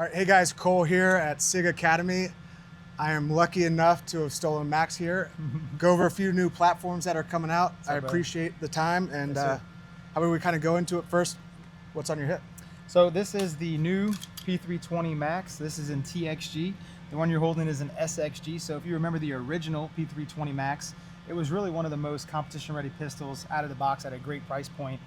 right, hey guys, Cole here at SIG Academy. I am lucky enough to have stolen Max here. Go over a few new platforms that are coming out. I appreciate the time, and how about we kind of go into it first? What's on your hip? So this is the new P320 MAX. This is in TXG. The one you're holding is an SXG. So if you remember the original P320 MAX, it was really one of the most competition-ready pistols out of the box at a great price point.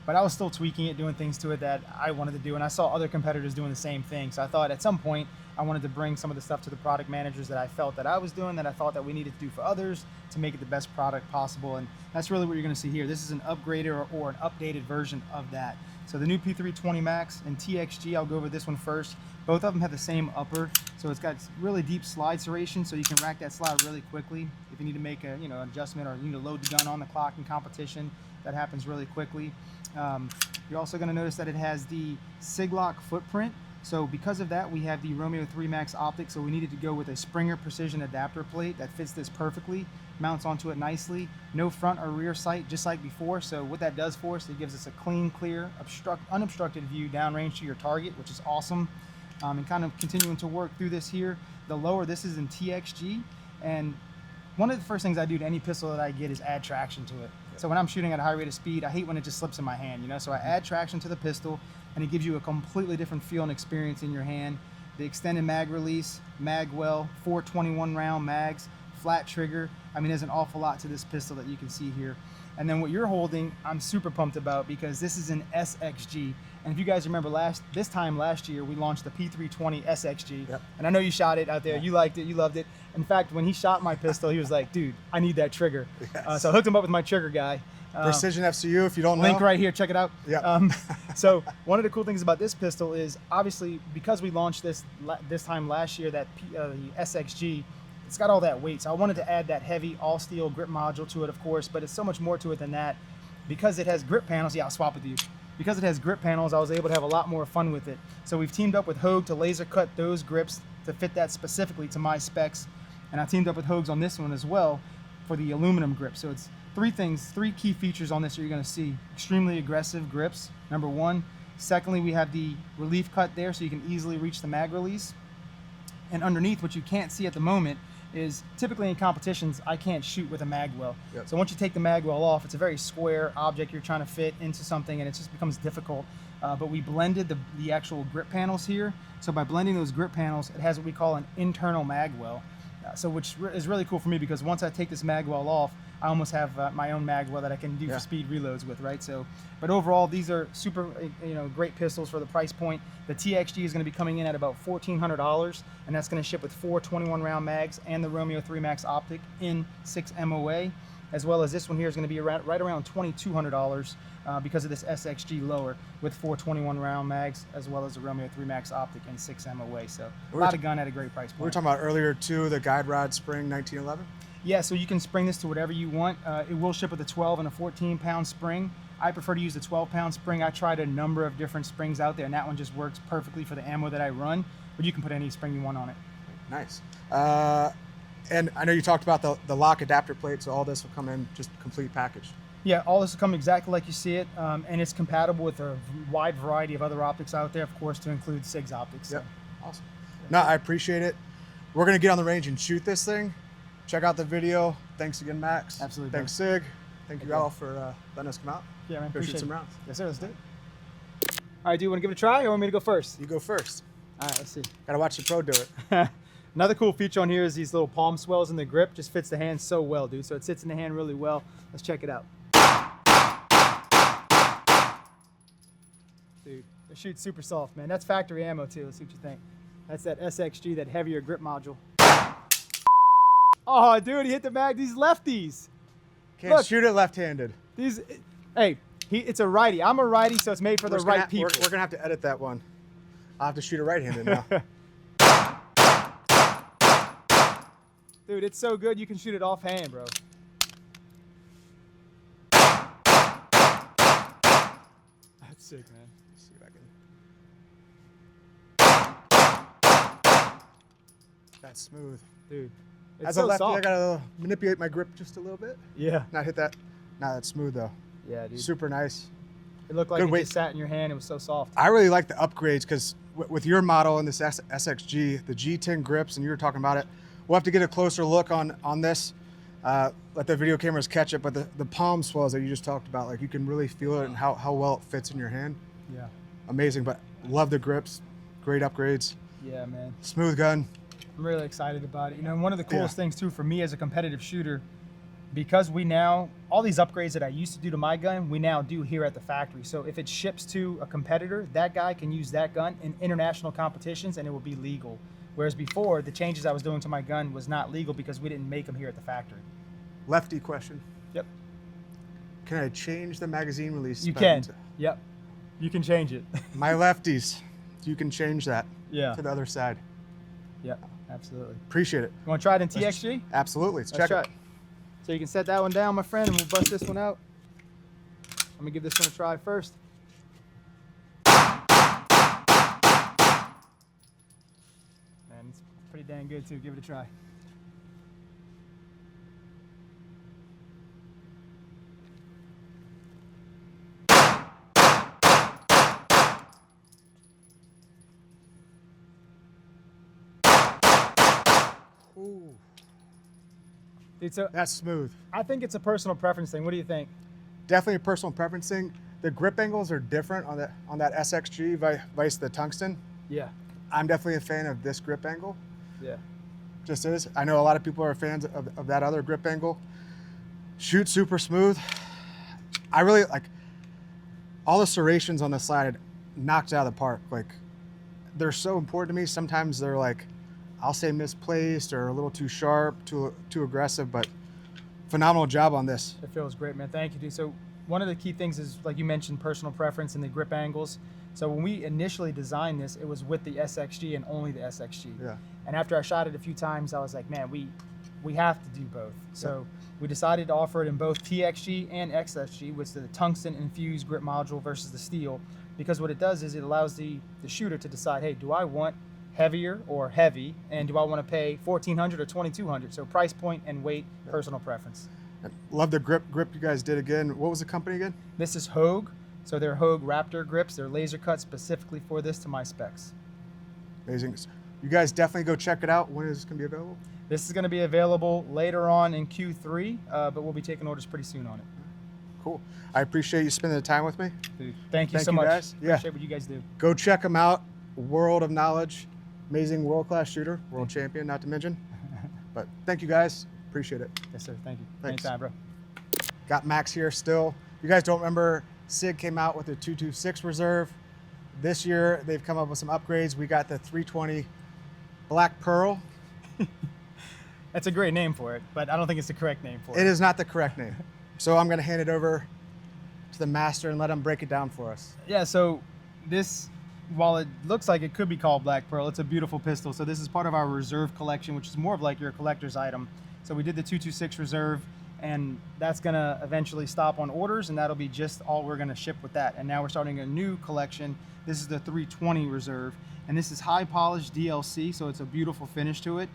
But I was still tweaking it, doing things to it that I wanted to do, and I saw other competitors doing the same thing. So I thought at some point I wanted to bring some of the stuff to the product managers that I felt that I was doing, that I thought that we needed to do for others to make it the best product possible. And that's really what you're going to see here. This is an upgraded or an updated version of that. So the new P320 MAX and TXG, I'll go over this one first. Both of them have the same upper, so it's got really deep slide serration, so you can rack that slide really quickly. If you need to make a an adjustment, or you need to load the gun on the clock in competition, that happens really quickly. You're also going to notice that it has the SIG lock footprint. So because of that, we have the Romeo 3 Max optic. So we needed to go with a Springer precision adapter plate that fits this perfectly, mounts onto it nicely. No front or rear sight, just like before. So what that does for us, it gives us a clean, clear, unobstructed view downrange to your target, which is awesome. And kind of continuing to work through this here. The lower, this is in TXG, and one of the first things I do to any pistol that I get is add traction to it. So when I'm shooting at a high rate of speed, I hate when it just slips in my hand, So I add traction to the pistol, and it gives you a completely different feel and experience in your hand. The extended mag release, mag well, 421 round mags, flat trigger. I mean, there's an awful lot to this pistol that you can see here. And then what you're holding, I'm super pumped about, because this is an SXG. And if you guys remember this time last year, we launched the P320 SXG. Yep. And I know you shot it out there. You liked it. You loved it. In fact, when he shot my pistol, he was like, dude, I need that trigger. Yes. So I hooked him up with my trigger guy. Precision FCU, if you don't know. Link right here. Check it out. Yeah. So one of the cool things about this pistol is, obviously, because we launched this time last year, the SXG, it's got all that weight. So I wanted to add that heavy all-steel grip module to it, of course, but it's so much more to it than that. Because it has grip panels, yeah, I'll swap with you. Because it has grip panels, I was able to have a lot more fun with it. So we've teamed up with Hogue to laser cut those grips to fit that specifically to my specs. And I teamed up with Hogue's on this one as well for the aluminum grip. So it's three key features on this that you're gonna see. Extremely aggressive grips, number one. Secondly, we have the relief cut there so you can easily reach the mag release. And underneath, what you can't see at the moment is, typically in competitions, I can't shoot with a mag well. Yep. So once you take the mag well off, it's a very square object you're trying to fit into something, and it just becomes difficult. But we blended the actual grip panels here. So by blending those grip panels, it has what we call an internal mag well. Which is really cool for me, because once I take this mag well off, I almost have my own mag well that I can do for speed reloads with, right? So, but overall, these are super, great pistols for the price point. The TXG is going to be coming in at about $1,400, and that's going to ship with 421 round mags and the Romeo 3 Max optic in 6 MOA, as well as this one here is going to be right around $2,200 because of this SXG lower with 421 round mags, as well as the Romeo 3 Max optic in 6 MOA. So a lot of gun at a great price point. We were talking about earlier too, the guide rod spring 1911. Yeah, so you can spring this to whatever you want. It will ship with a 12 and a 14-pound spring. I prefer to use the 12-pound spring. I tried a number of different springs out there, and that one just works perfectly for the ammo that I run, but you can put any spring you want on it. Nice. And I know you talked about the lock adapter plate, so all this will come in just complete package. Yeah, all this will come exactly like you see it, and it's compatible with a wide variety of other optics out there, of course, to include SIG's optics. Yep, awesome. No, I appreciate it. We're gonna get on the range and shoot this thing. Check out the video. Thanks again, Max. Absolutely. Thanks, SIG. Thank you all for letting us come out. Yeah, man. Go shoot some rounds. Yes, sir. Let's do it. All right, do you want to give it a try, or want me to go first? You go first. All right, let's see. Gotta watch the pro do it. Another cool feature on here is these little palm swells in the grip. Just fits the hand so well, dude. So it sits in the hand really well. Let's check it out. Dude, it shoots super soft, man. That's factory ammo too. Let's see what you think. That's that SXG, that heavier grip module. Oh, dude, he hit the mag. These lefties. Can't shoot it left-handed. Hey, it's a righty. I'm a righty, so it's made for the right people. We're gonna have to edit that one. I'll have to shoot it right-handed now. Dude, it's so good you can shoot it offhand, bro. That's sick, man. Let's see if I can. That's smooth, dude. As a lefty, I gotta manipulate my grip just a little bit. Yeah. Not hit that. Nah, that's smooth though. Yeah, dude. Super nice. It looked like it just sat in your hand. It was so soft. I really like the upgrades because with your model in this SXG, the G10 grips, and you were talking about it, we'll have to get a closer look on this. Let the video cameras catch it, but the palm swells that you just talked about, like you can really feel it and how well it fits in your hand. Yeah. Amazing, but love the grips, great upgrades. Yeah, man. Smooth gun. I'm really excited about it. You know, and one of the coolest things too for me as a competitive shooter, because we now, all these upgrades that I used to do to my gun, we now do here at the factory. So if it ships to a competitor, that guy can use that gun in international competitions and it will be legal. Whereas before, the changes I was doing to my gun was not legal because we didn't make them here at the factory. Lefty question. Yep. Can I change the magazine release? You can. Yep. You can change it. My lefties, you can change that to the other side. Yeah, absolutely. Appreciate it. You want to try it in TXG? Absolutely. Let's check it. So you can set that one down, my friend, and we'll bust this one out. I'm gonna give this one a try first. Man, it's pretty dang good too. Give it a try. Ooh. Dude, so That's smooth. I think it's a personal preference thing. What do you think? Definitely a personal preference thing. The grip angles are different on that SXG vice the tungsten. Yeah. I'm definitely a fan of this grip angle. Yeah. Just is. I know a lot of people are fans of that other grip angle. Shoot super smooth. I really like all the serrations on the slide knocked out of the park. Like they're so important to me. Sometimes they're like, I'll say misplaced or a little too sharp, too aggressive, but phenomenal job on this. It feels great, man. Thank you, dude. So one of the key things is, like you mentioned, personal preference and the grip angles. So when we initially designed this, it was with the SXG and only the SXG. Yeah. And after I shot it a few times, I was like, man, we have to do both. So we decided to offer it in both TXG and XXG, which is the tungsten infused grip module versus the steel, because what it does is it allows the shooter to decide, hey, do I want heavier or heavy, and do I want to pay $1,400 or $2,200? So price point and weight, personal preference. Love the grip you guys did again. What was the company again? This is Hogue. So they're Hogue Raptor grips. They're laser cut specifically for this to my specs. Amazing. You guys definitely go check it out. When is this going to be available? This is going to be available later on in Q3, but we'll be taking orders pretty soon on it. Cool. I appreciate you spending the time with me. Dude, thank you so much. Guys. Appreciate what you guys do. Go check them out. World of knowledge. Amazing world-class shooter, world champion, not to mention. But thank you guys. Appreciate it. Yes, sir. Thank you. Thanks. Anytime, bro. Got Max here still. You guys don't remember SIG came out with the 226 Reserve. This year they've come up with some upgrades. We got the 320 Black Pearl. That's a great name for it, but I don't think it's the correct name for it. It is not the correct name. So I'm going to hand it over to the master and let him break it down for us. Yeah, so this, while it looks like it could be called Black Pearl, it's a beautiful pistol. So this is part of our Reserve collection, which is more of like your collector's item. So we did the 226 Reserve, and that's gonna eventually stop on orders, and that'll be just all we're gonna ship with that. And now we're starting a new collection. This is the 320 Reserve, and this is high polished DLC, so it's a beautiful finish to it.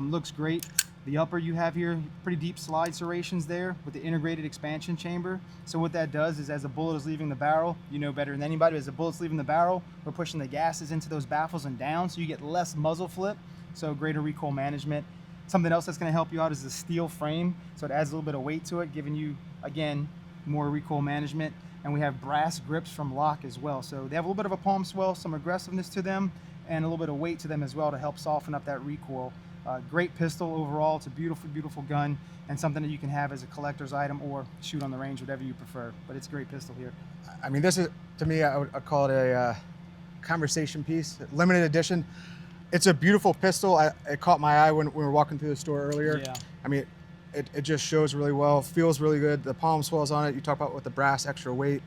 Looks great. The upper you have here, pretty deep slide serrations there with the integrated expansion chamber. So what that does is as a bullet is leaving the barrel, you know better than anybody, as the bullet's leaving the barrel, we're pushing the gases into those baffles and down, so you get less muzzle flip, so greater recoil management. Something else that's gonna help you out is the steel frame, so it adds a little bit of weight to it, giving you, again, more recoil management. And we have brass grips from LUXE as well. So they have a little bit of a palm swell, some aggressiveness to them, and a little bit of weight to them as well to help soften up that recoil. Great pistol overall. It's a beautiful, beautiful gun, and something that you can have as a collector's item or shoot on the range, whatever you prefer. But it's a great pistol here. I mean, this is, to me, I'd call it a conversation piece, limited edition. It's a beautiful pistol. It caught my eye when we were walking through the store earlier. Yeah. I mean, it just shows really well, feels really good. The palm swells on it. You talk about with the brass extra weight.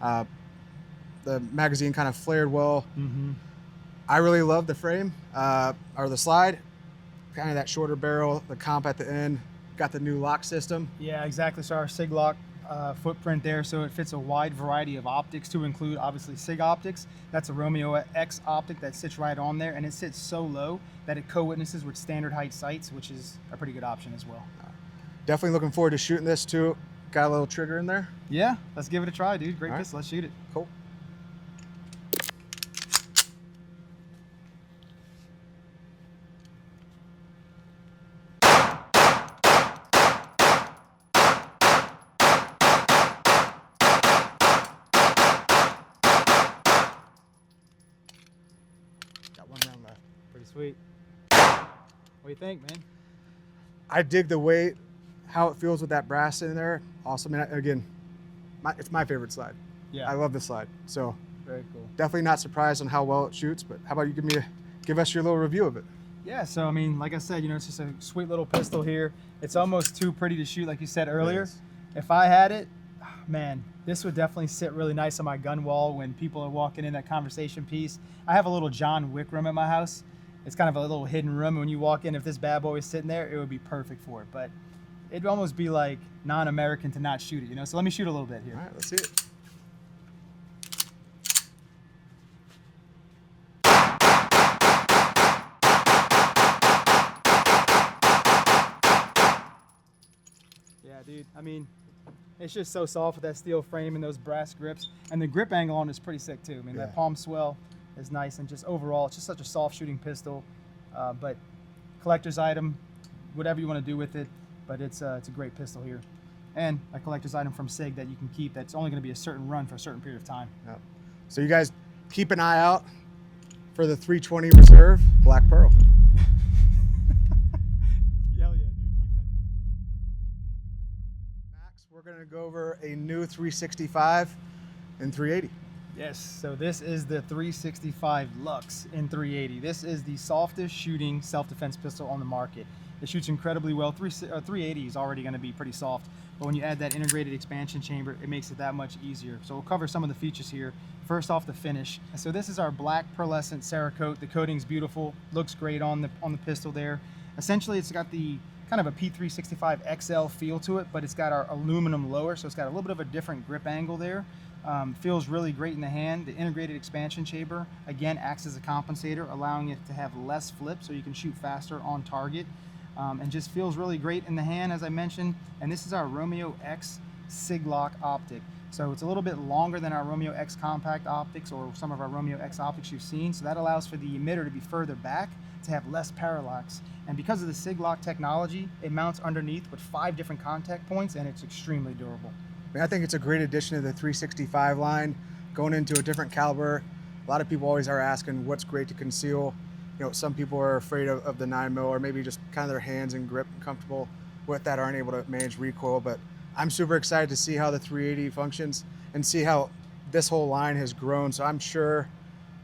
The magazine kind of flared well. Mm-hmm. I really love the frame, or the slide. Kind of that shorter barrel, the comp at the end. Got the new lock system. Yeah, exactly. So our SIG lock footprint there, so it fits a wide variety of optics to include obviously SIG optics. That's a Romeo X optic that sits right on there, and it sits so low that it co-witnesses with standard height sights, which is a pretty good option as well. Definitely looking forward to shooting this too. Got a little trigger in there. Yeah, let's give it a try, dude. Great All right. pistol. Let's shoot it. Cool. sweet. What do you think, man? I dig the weight, how it feels with that brass in there. Awesome. And again, it's my favorite slide. Yeah. I love this slide. So Very cool. definitely not surprised on how well it shoots, but how about you give us your little review of it? Yeah, so I mean, like I said, you know, it's just a sweet little pistol here. It's almost too pretty to shoot, like you said earlier. Yes. If I had it, man, this would definitely sit really nice on my gun wall when people are walking in, that conversation piece. I have a little John Wick room in my house. It's kind of a little hidden room. When you walk in, if this bad boy was sitting there, it would be perfect for it. But it'd almost be like non-American to not shoot it, you know? So let me shoot a little bit here. All right, let's see it. Yeah, dude, I mean, it's just so soft with that steel frame and those brass grips. And the grip angle on it is pretty sick too. I mean, that palm swell is nice, and just overall, it's just such a soft shooting pistol. But collector's item, whatever you want to do with it, but it's a great pistol here. And a collector's item from SIG that you can keep that's only going to be a certain run for a certain period of time. Yep. So you guys keep an eye out for the 320 Reserve Black Pearl. Hell yeah, dude. Keep that in there. Max, we're going to go over a new 365 and 380. Yes, so this is the 365 LUXE in 380. This is the softest shooting self-defense pistol on the market. It shoots incredibly well. 380 is already going to be pretty soft, but when you add that integrated expansion chamber, it makes it that much easier. So we'll cover some of the features here. First off, the finish. So this is our black pearlescent Cerakote. The coating's beautiful, looks great on the pistol there. Essentially, it's got the kind of a P365 XL feel to it, but it's got our aluminum lower, so it's got a little bit of a different grip angle there. Feels really great in the hand. The integrated expansion chamber, again, acts as a compensator, allowing it to have less flip so you can shoot faster on target. And just feels really great in the hand, as I mentioned. And this is our Romeo X SIG lock optic. So it's a little bit longer than our Romeo X compact optics or some of our Romeo X optics you've seen. So that allows for the emitter to be further back to have less parallax. And because of the SIG lock technology, it mounts underneath with 5 different contact points, and it's extremely durable. I think it's a great addition to the 365 line, going into a different caliber. A lot of people always are asking what's great to conceal. You know, some people are afraid of the 9mm, or maybe just kind of their hands and grip and comfortable with that, aren't able to manage recoil. But I'm super excited to see how the 380 functions and see how this whole line has grown. So I'm sure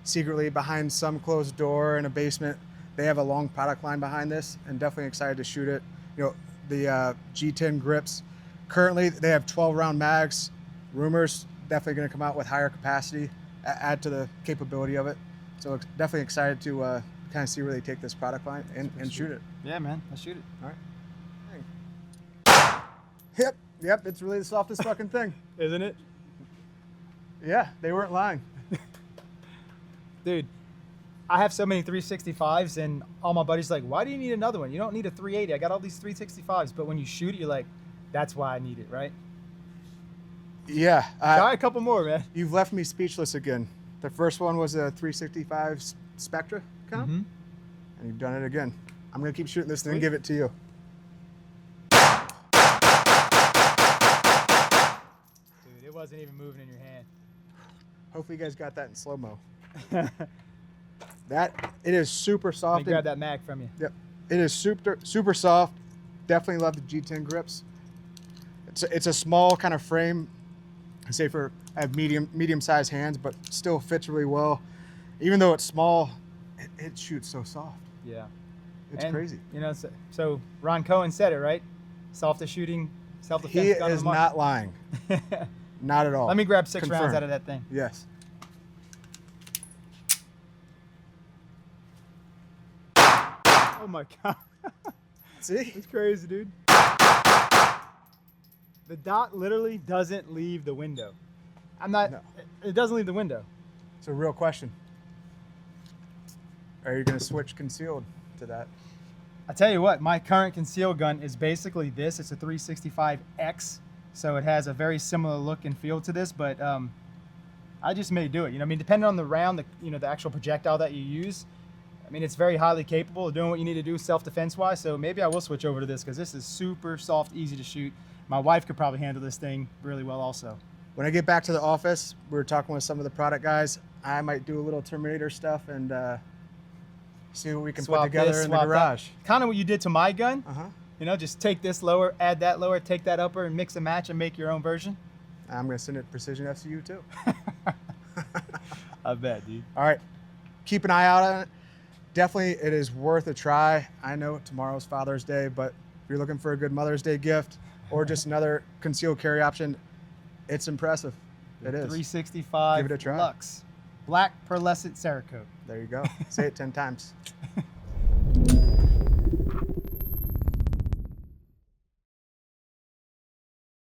secretly behind some closed door in a basement, they have a long product line behind this, and definitely excited to shoot it. You know, the G10 grips, currently they have 12 round mags. Rumors definitely going to come out with higher capacity, add to the capability of it. So definitely excited to kind of see where they take this product line and shoot it. Yeah, man, let's shoot it. All right. Yep, it's really the softest fucking thing. Isn't it? Yeah, they weren't lying. Dude, I have so many 365s, and all my buddies are like, why do you need another one? You don't need a 380. I got all these 365s. But when you shoot it, you're like, that's why I need it, right? Yeah. Try a couple more, man. You've left me speechless again. The first one was a 365 Spectra count, and you've done it again. I'm going to keep shooting this thing and give it to you. Dude, it wasn't even moving in your hand. Hopefully you guys got that in slow-mo. It is super soft. Let me grab that mag from you. Yep. It is super soft. Definitely love the G10 grips. It's a small kind of frame. I say I have medium-sized hands, but still fits really well. Even though it's small, it shoots so soft. Yeah. It's crazy. You know, so Ron Cohen said it, right? Softest shooting self-defense gun He is not lying. Not at all. Let me grab 6 Confirmed. rounds out of that thing. Yes. Oh my God. See? It's crazy, dude. The dot literally doesn't leave the window. It doesn't leave the window. It's a real question. Are you going to switch concealed to that? I tell you what, my current concealed gun is basically this. It's a 365X, so it has a very similar look and feel to this, but I just may do it. You know, I mean, depending on the round, the actual projectile that you use, I mean, it's very highly capable of doing what you need to do self-defense wise, so maybe I will switch over to this because this is super soft, easy to shoot. My wife could probably handle this thing really well also. When I get back to the office, we were talking with some of the product guys. I might do a little Terminator stuff and See what we can Swap put together this, in the swap that. garage. Kind of what you did to my gun. Uh-huh. You know, just take this lower, add that lower, take that upper, and mix and match and make your own version. I'm going to send it Precision FCU too. I bet, dude. All right. Keep an eye out on it. Definitely, it is worth a try. I know tomorrow's Father's Day, but if you're looking for a good Mother's Day gift or just another concealed carry option, it's impressive. It is. 365 Give it a try. LUXE. Black pearlescent Cerakote. There you go. Say it 10 times.